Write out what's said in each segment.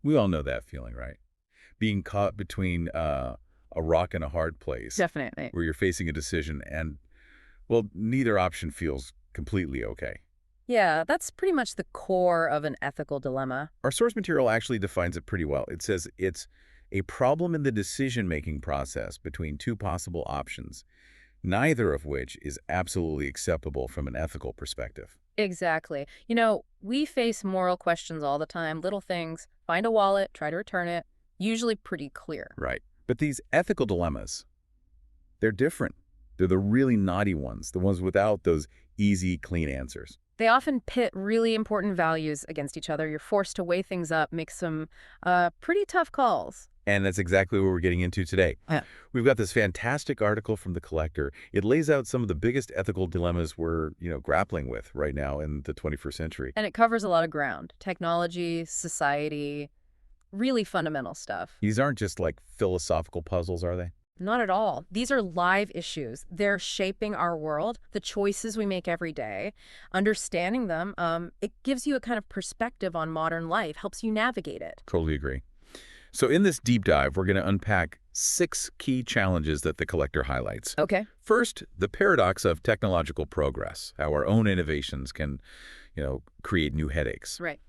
We all know that feeling, right? Being caught between a rock and a hard place Definitely. where you're facing a decision and, well, neither option feels completely okay. Yeah, that's pretty much the core of an ethical dilemma. Our source material actually defines it pretty well. It says it's a problem in the decision-making process between two possible options, neither of which is absolutely acceptable from an ethical perspective. Exactly. We face moral questions all the time, little things. Find a wallet, try to return it. Usually pretty clear. Right. But these ethical dilemmas, they're different. They're the really naughty ones, the ones without those easy, clean answers. They often pit really important values against each other. You're forced to weigh things up, make some pretty tough calls. And that's exactly what we're getting into today. Yeah. We've got this fantastic article from The Collector. It lays out some of the biggest ethical dilemmas we're, grappling with right now in the 21st century. And it covers a lot of ground. Technology, society, really fundamental stuff. These aren't just like philosophical puzzles, are they? Not at all. These are live issues. They're shaping our world, the choices we make every day. Understanding them, it gives you a kind of perspective on modern life, helps you navigate it. Totally agree. So in this deep dive, we're going to unpack 6 key challenges that The Collector highlights. Okay. First, the paradox of technological progress, how our own innovations can, create new headaches. Right.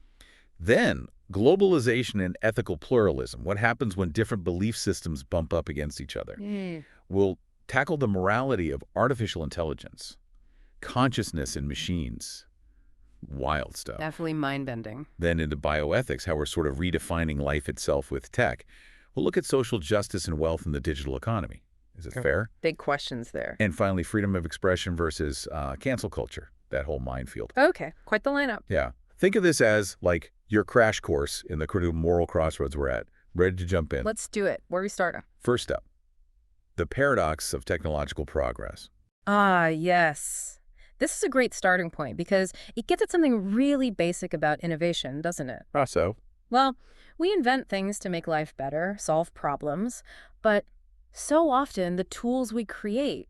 Then, globalization and ethical pluralism, what happens when different belief systems bump up against each other. We'll tackle the morality of artificial intelligence, consciousness in machines, wild stuff. Definitely mind-bending. Then into bioethics, how we're sort of redefining life itself with tech. We'll look at social justice and wealth in the digital economy. Is it fair? Big questions there. And finally, freedom of expression versus cancel culture, that whole minefield. Okay, quite the lineup. Yeah. Think of this as like your crash course in the critical moral crossroads we're at. Ready to jump in. Let's do it. Where are we starting? First up, the paradox of technological progress. Ah, yes. This is a great starting point because it gets at something really basic about innovation, doesn't it? How so? Well, we invent things to make life better, solve problems, but so often the tools we create,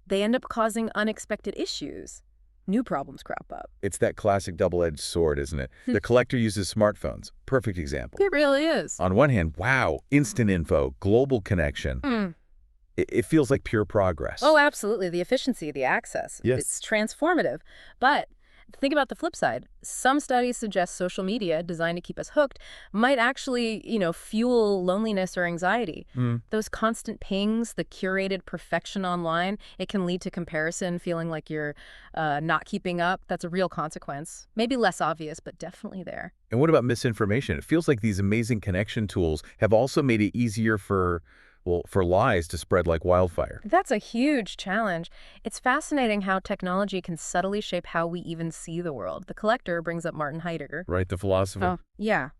they end up causing unexpected issues. New problems crop up. It's that classic double-edged sword, isn't it? The Collector uses smartphones. Perfect example. It really is. On one hand, wow, instant info, global connection. It feels like pure progress. Oh, absolutely. The efficiency, the access. Yes. It's transformative. But think about the flip side. Some studies suggest social media, designed to keep us hooked, might actually, fuel loneliness or anxiety. Those constant pings, the curated perfection online, it can lead to comparison, feeling like you're not keeping up. That's a real consequence. Maybe less obvious, but definitely there. And what about misinformation? It feels like these amazing connection tools have also made it easier for lies to spread like wildfire. That's a huge challenge. It's fascinating how technology can subtly shape how we even see the world. The Collector brings up Martin Heidegger. Right, the philosopher? Oh, yeah.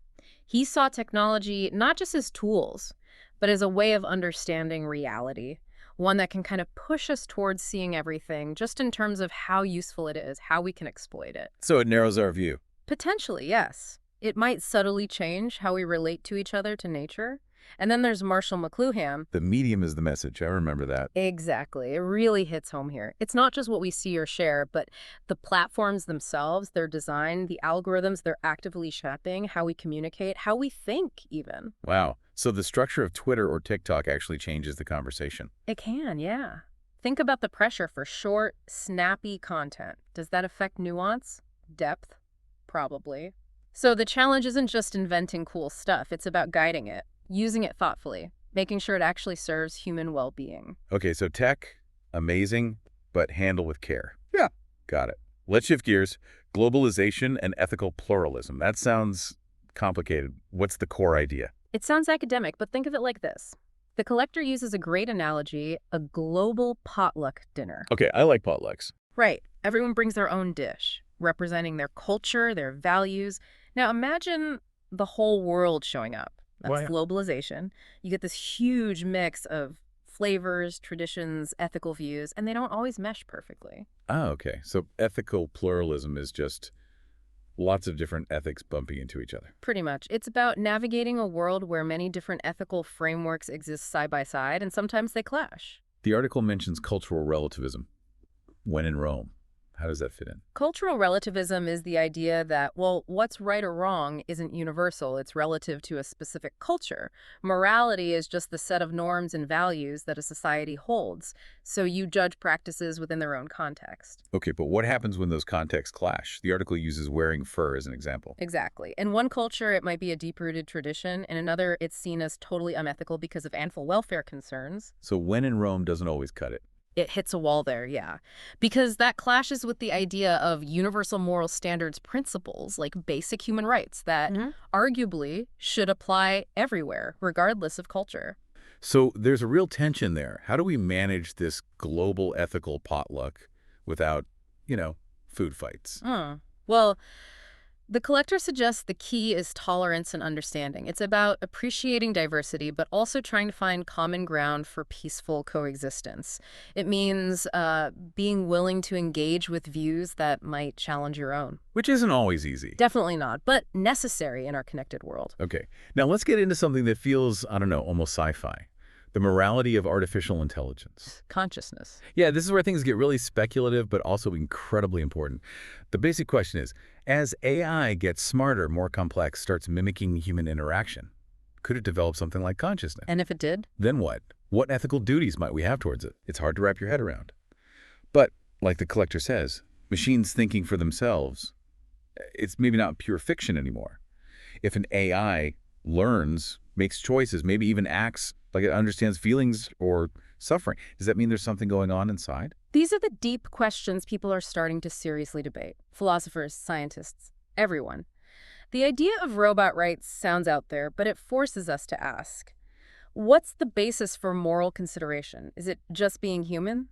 He saw technology not just as tools, but as a way of understanding reality, one that can kind of push us towards seeing everything just in terms of how useful it is, how we can exploit it. So it narrows our view. Potentially, yes. It might subtly change how we relate to each other, to nature. And then there's Marshall McLuhan. The medium is the message. I remember that. Exactly. It really hits home here. It's not just what we see or share, but the platforms themselves, their design, the algorithms they're actively shaping, how we communicate, how we think even. Wow. So the structure of Twitter or TikTok actually changes the conversation. It can, yeah. Think about the pressure for short, snappy content. Does that affect nuance? Depth? Probably. So the challenge isn't just inventing cool stuff. It's about guiding it, using it thoughtfully, making sure it actually serves human well-being. Okay, so tech, amazing, but handle with care. Yeah. Got it. Let's shift gears. Globalization and ethical pluralism. That sounds complicated. What's the core idea? It sounds academic, but think of it like this. The Collector uses a great analogy, a global potluck dinner. Okay, I like potlucks. Right. Everyone brings their own dish, representing their culture, their values. Now imagine the whole world showing up. That's Why- globalization. You get this huge mix of flavors, traditions, ethical views, and they don't always mesh perfectly. Oh, okay. So ethical pluralism is just lots of different ethics bumping into each other. Pretty much. It's about navigating a world where many different ethical frameworks exist side by side, and sometimes they clash. The article mentions cultural relativism. When in Rome. How does that fit in? Cultural relativism is the idea that, well, what's right or wrong isn't universal. It's relative to a specific culture. Morality is just the set of norms and values that a society holds. So you judge practices within their own context. Okay, but what happens when those contexts clash? The article uses wearing fur as an example. Exactly. In one culture, it might be a deep-rooted tradition. In another, it's seen as totally unethical because of animal welfare concerns. So when in Rome doesn't always cut it. It hits a wall there, yeah. Because that clashes with the idea of universal moral standards principles, like basic human rights, that arguably should apply everywhere, regardless of culture. So there's a real tension there. How do we manage this global ethical potluck without, food fights? Well, the collector suggests the key is tolerance and understanding. It's about appreciating diversity, but also trying to find common ground for peaceful coexistence. It means being willing to engage with views that might challenge your own. Which isn't always easy. Definitely not, but necessary in our connected world. Okay. Now let's get into something that feels, I don't know, almost sci-fi. The morality of artificial intelligence. Consciousness. Yeah, this is where things get really speculative, but also incredibly important. The basic question is, as AI gets smarter, more complex, starts mimicking human interaction, could it develop something like consciousness? And if it did? Then what? What ethical duties might we have towards it? It's hard to wrap your head around. But, like the collector says, machines thinking for themselves, it's maybe not pure fiction anymore. If an AI learns, makes choices, maybe even acts like it understands feelings or suffering, does that mean there's something going on inside? These are the deep questions people are starting to seriously debate. Philosophers, scientists, everyone. The idea of robot rights sounds out there, but it forces us to ask, what's the basis for moral consideration? Is it just being human?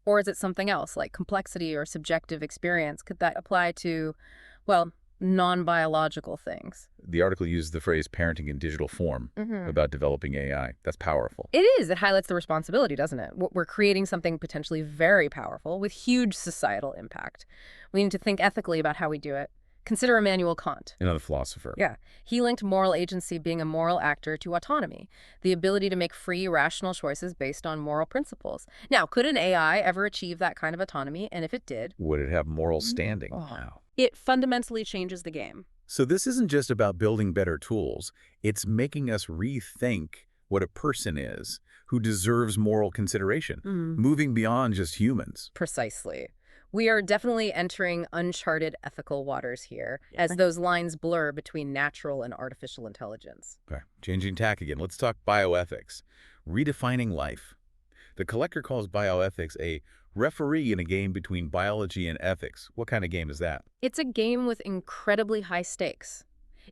Or is it something else, like complexity or subjective experience? Could that apply to, well, non-biological things? The article uses the phrase parenting in digital form about developing AI. That's powerful. It is. It highlights the responsibility, doesn't it? We're creating something potentially very powerful with huge societal impact. We need to think ethically about how we do it. Consider Immanuel Kant. Another philosopher. Yeah. He linked moral agency being a moral actor to autonomy, the ability to make free, rational choices based on moral principles. Now, could an AI ever achieve that kind of autonomy? And if it did, would it have moral standing? wow. It fundamentally changes the game. So this isn't just about building better tools. It's making us rethink what a person is who deserves moral consideration, moving beyond just humans. Precisely. We are definitely entering uncharted ethical waters here, as those lines blur between natural and artificial intelligence. Okay, changing tack again. Let's talk bioethics. Redefining life. The collector calls bioethics a referee in a game between biology and ethics. What kind of game is that? It's a game with incredibly high stakes.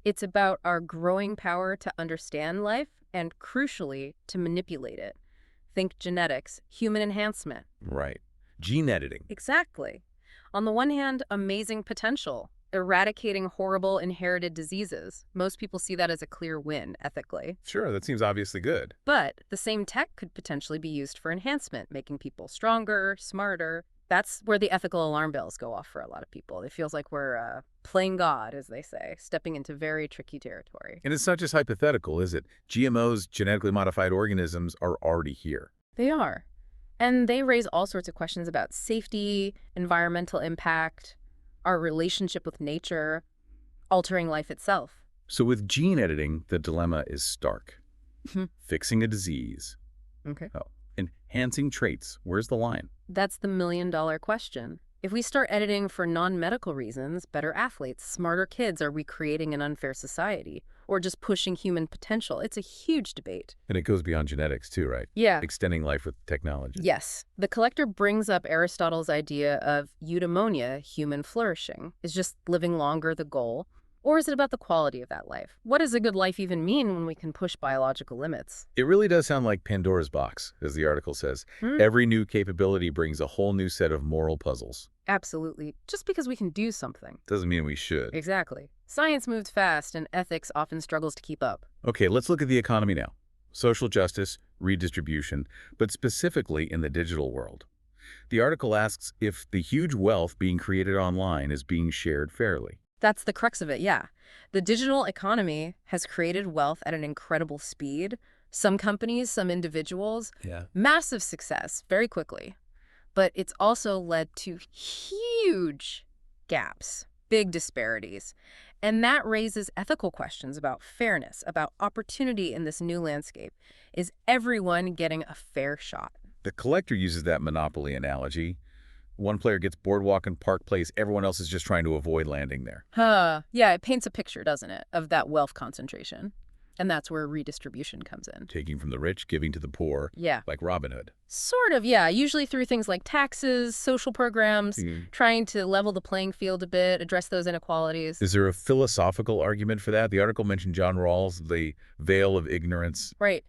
It's about our growing power to understand life and, crucially, to manipulate it. Think genetics, human enhancement. Right. Gene editing. Exactly. On the one hand, amazing potential, eradicating horrible inherited diseases. Most people see that as a clear win, ethically. Sure, that seems obviously good. But the same tech could potentially be used for enhancement, making people stronger, smarter. That's where the ethical alarm bells go off for a lot of people. It feels like we're playing God, as they say, stepping into very tricky territory. And it's not just hypothetical, is it? GMOs, genetically modified organisms, are already here. They are. And they raise all sorts of questions about safety, environmental impact, our relationship with nature, altering life itself. So with gene editing, the dilemma is stark. Fixing a disease. Okay. Oh, enhancing traits. Where's the line? That's the million-dollar question. If we start editing for non-medical reasons, better athletes, smarter kids, are we creating an unfair society? Or just pushing human potential? It's a huge debate. And it goes beyond genetics too, right? Yeah. Extending life with technology. Yes. The collector brings up Aristotle's idea of eudaimonia, human flourishing. Is just living longer the goal? Or is it about the quality of that life? What does a good life even mean when we can push biological limits? It really does sound like Pandora's box, as the article says. Every new capability brings a whole new set of moral puzzles. Absolutely. Just because we can do something. Doesn't mean we should. Exactly. Science moves fast, and ethics often struggles to keep up. Okay, let's look at the economy now. Social justice, redistribution, but specifically in the digital world. The article asks if the huge wealth being created online is being shared fairly. That's the crux of it, yeah. The digital economy has created wealth at an incredible speed. Some companies, some individuals, massive success very quickly. but it's also led to huge gaps, big disparities. And that raises ethical questions about fairness, about opportunity in this new landscape. Is everyone getting a fair shot? The Collector uses that monopoly analogy. One player gets Boardwalk and Park Place, everyone else is just trying to avoid landing there. Yeah, it paints a picture, doesn't it, of that wealth concentration. And that's where redistribution comes in. Taking from the rich, giving to the poor. Yeah. Like Robin Hood. Sort of, yeah. Usually through things like taxes, social programs, trying to level the playing field a bit, address those inequalities. Is there a philosophical argument for that? The article mentioned John Rawls, the veil of ignorance. Right.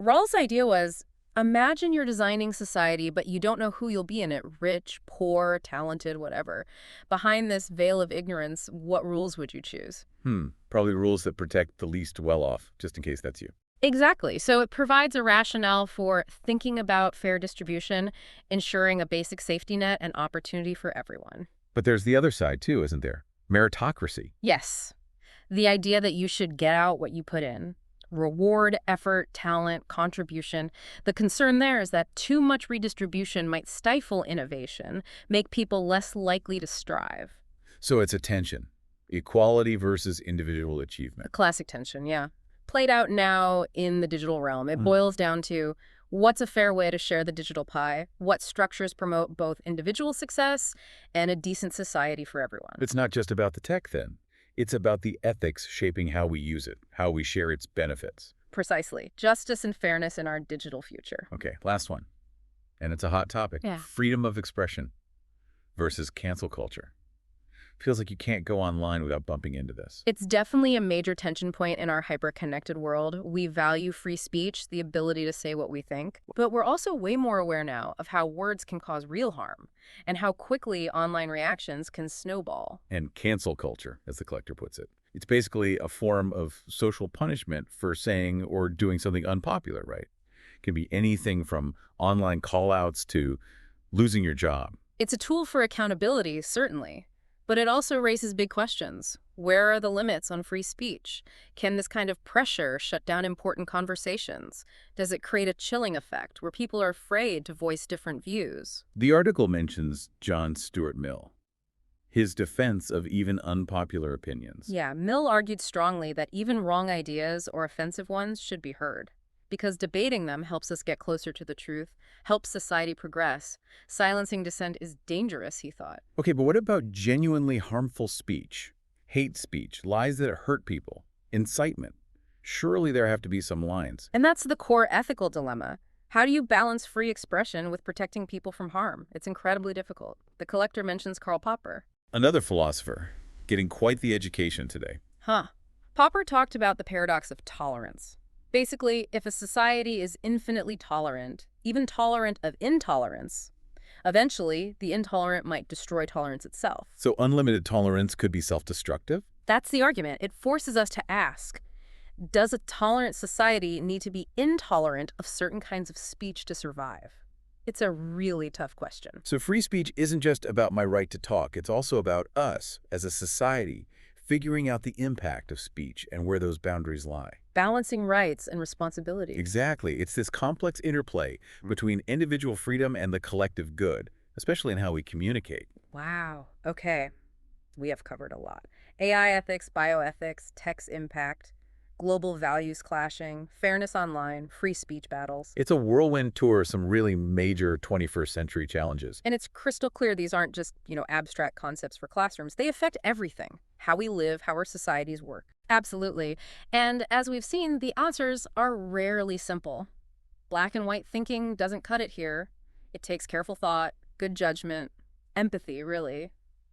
Rawls' idea was, imagine you're designing society, but you don't know who you'll be in it, rich, poor, talented, whatever. Behind this veil of ignorance, what rules would you choose? Probably rules that protect the least well-off, just in case that's you. Exactly. So it provides a rationale for thinking about fair distribution, ensuring a basic safety net and opportunity for everyone. But there's the other side, too, isn't there? Meritocracy. Yes. The idea that you should get out what you put in. Reward, effort, talent, contribution. The concern there is that too much redistribution might stifle innovation, make people less likely to strive. So it's a tension. Equality versus individual A achievement. classic tension, yeah. Played out now in the digital realm. It boils down to what's a fair way to share the digital pie, what structures promote both individual success and a decent society for everyone. It's not just about the tech, then. It's about the ethics shaping how we use it, how we share its benefits. Precisely. Justice and fairness in our digital future. Okay, last one. And it's a hot topic. Yeah. Freedom of expression versus cancel culture. Feels like you can't go online without bumping into this. It's definitely a major tension point in our hyper-connected world. We value free speech, the ability to say what we think, but we're also way more aware now of how words can cause real harm and how quickly online reactions can snowball. And cancel culture, as the Collector puts it. It's basically a form of social punishment for saying or doing something unpopular, right? It can be anything from online call-outs to losing your job. It's a tool for accountability, certainly. But it also raises big questions. Where are the limits on free speech? Can this kind of pressure shut down important conversations? Does it create a chilling effect where people are afraid to voice different views? The article mentions John Stuart Mill, his defense of even unpopular opinions. Yeah, Mill argued strongly that even wrong ideas or offensive ones should be heard, because debating them helps us get closer to the truth, helps society progress. Silencing dissent is dangerous, he thought. Okay, but what about genuinely harmful speech? Hate speech, lies that hurt people, incitement. Surely there have to be some lines. And that's the core ethical dilemma. How do you balance free expression with protecting people from harm? It's incredibly difficult. The Collector mentions Karl Popper. Another philosopher, getting quite the education today. Popper talked about the paradox of tolerance. Basically, if a society is infinitely tolerant, even tolerant of intolerance, eventually the intolerant might destroy tolerance itself. So unlimited tolerance could be self-destructive? That's the argument. It forces us to ask, does a tolerant society need to be intolerant of certain kinds of speech to survive? It's a really tough question. So free speech isn't just about my right to talk. It's also about us, as a society, figuring out the impact of speech and where those boundaries lie. Balancing rights and responsibilities. Exactly. It's this complex interplay between individual freedom and the collective good, especially in how we communicate. Wow. Okay. We have covered a lot. AI ethics, bioethics, tech's impact, global values clashing, fairness online, free speech battles. It's a whirlwind tour of some really major 21st century challenges. And it's crystal clear these aren't just, abstract concepts for classrooms. They affect everything. How we live, how our societies work. Absolutely. And as we've seen, the answers are rarely simple. Black and white thinking doesn't cut it here. It takes careful thought, good judgment, empathy, really.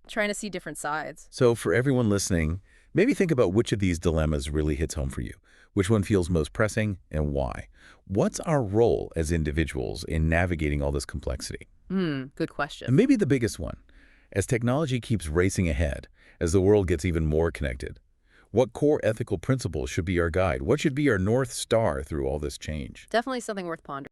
Trying to see different sides. So for everyone listening, maybe think about which of these dilemmas really hits home for you. Which one feels most pressing and why? What's our role as individuals in navigating all this complexity? Good question. And maybe the biggest one, as technology keeps racing ahead, as the world gets even more connected, what core ethical principles should be our guide? What should be our North Star through all this change? Definitely something worth pondering.